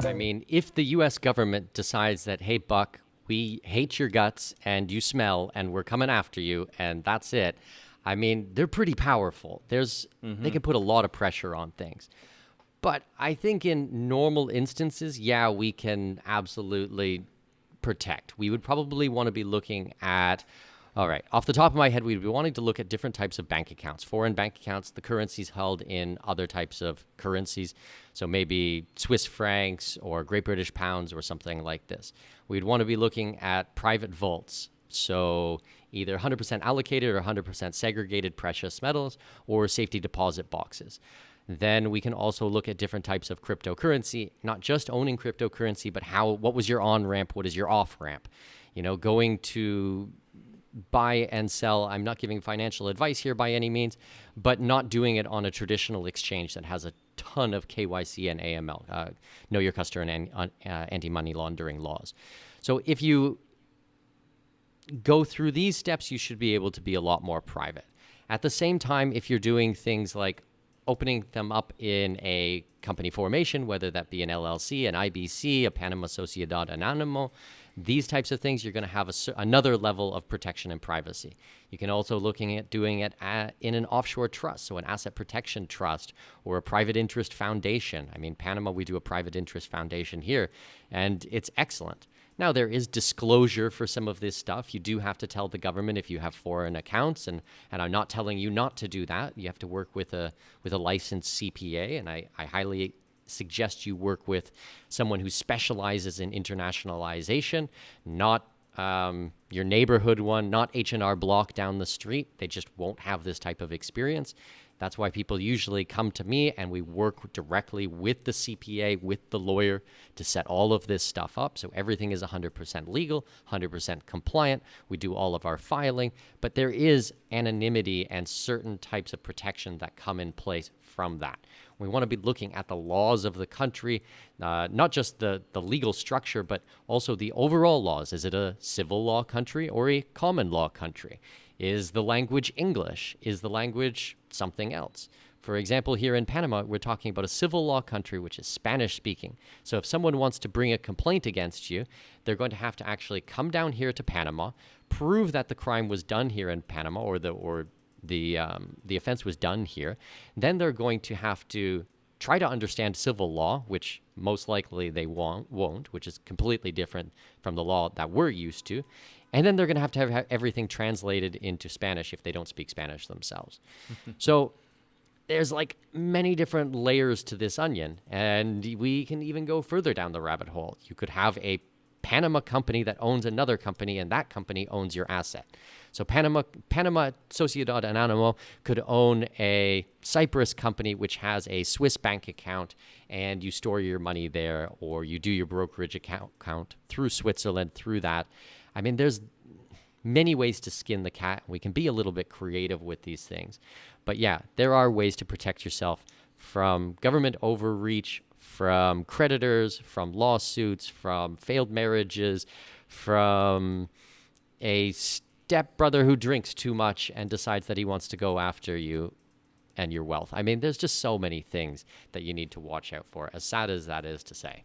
I mean, if the US government decides that, hey, Buck, we hate your guts and you smell and we're coming after you and that's it, I mean, they're pretty powerful. They can put a lot of pressure on things. But I think in normal instances, yeah, we can absolutely protect. We would probably want to be looking at, all right, off the top of my head, we'd be wanting to look at different types of bank accounts. Foreign bank accounts, the currencies held in other types of currencies. So maybe Swiss francs or Great British pounds or something like this. We'd want to be looking at private vaults. So either 100% allocated or 100% segregated precious metals or safety deposit boxes. Then we can also look at different types of cryptocurrency, not just owning cryptocurrency, but what was your on-ramp, what is your off-ramp? Going to buy and sell. I'm not giving financial advice here by any means, but not doing it on a traditional exchange that has a ton of KYC and AML, know your customer and anti-money laundering laws. So if you go through these steps, you should be able to be a lot more private. At the same time, if you're doing things like opening them up in a company formation, whether that be an LLC, an IBC, a Panama Sociedad Anónimo, these types of things, you're going to have another level of protection and privacy. You can also looking at doing it in an offshore trust, so an asset protection trust or a private interest foundation. I mean, Panama, we do a private interest foundation here, and it's excellent. Now, there is disclosure for some of this stuff. You do have to tell the government if you have foreign accounts, and I'm not telling you not to do that. You have to work with a licensed CPA, and I highly suggest you work with someone who specializes in internationalization, not your neighborhood one, not H&R Block down the street. They just won't have this type of experience. That's why people usually come to me and we work directly with the CPA, with the lawyer to set all of this stuff up. So everything is 100% legal, 100% compliant. We do all of our filing, but there is anonymity and certain types of protection that come in place from that. We want to be looking at the laws of the country, not just the legal structure, but also the overall laws. Is it a civil law country or a common law country? Is the language English? Is the language something else? For example, here in Panama, we're talking about a civil law country, which is Spanish speaking. So if someone wants to bring a complaint against you, they're going to have to actually come down here to Panama, prove that the crime was done here in Panama or the offense was done here. Then they're going to have to try to understand civil law, which most likely they won't, which is completely different from the law that we're used to. And then they're going to have everything translated into Spanish if they don't speak Spanish themselves. So there's like many different layers to this onion, and we can even go further down the rabbit hole. You could have a Panama company that owns another company, and that company owns your asset. So Panama Sociedad Anónimo could own a Cyprus company which has a Swiss bank account, and you store your money there, or you do your brokerage account through Switzerland, through that. I mean, there's many ways to skin the cat. We can be a little bit creative with these things. But yeah, there are ways to protect yourself from government overreach, from creditors, from lawsuits, from failed marriages, from a stepbrother who drinks too much and decides that he wants to go after you and your wealth. I mean, there's just so many things that you need to watch out for, as sad as that is to say.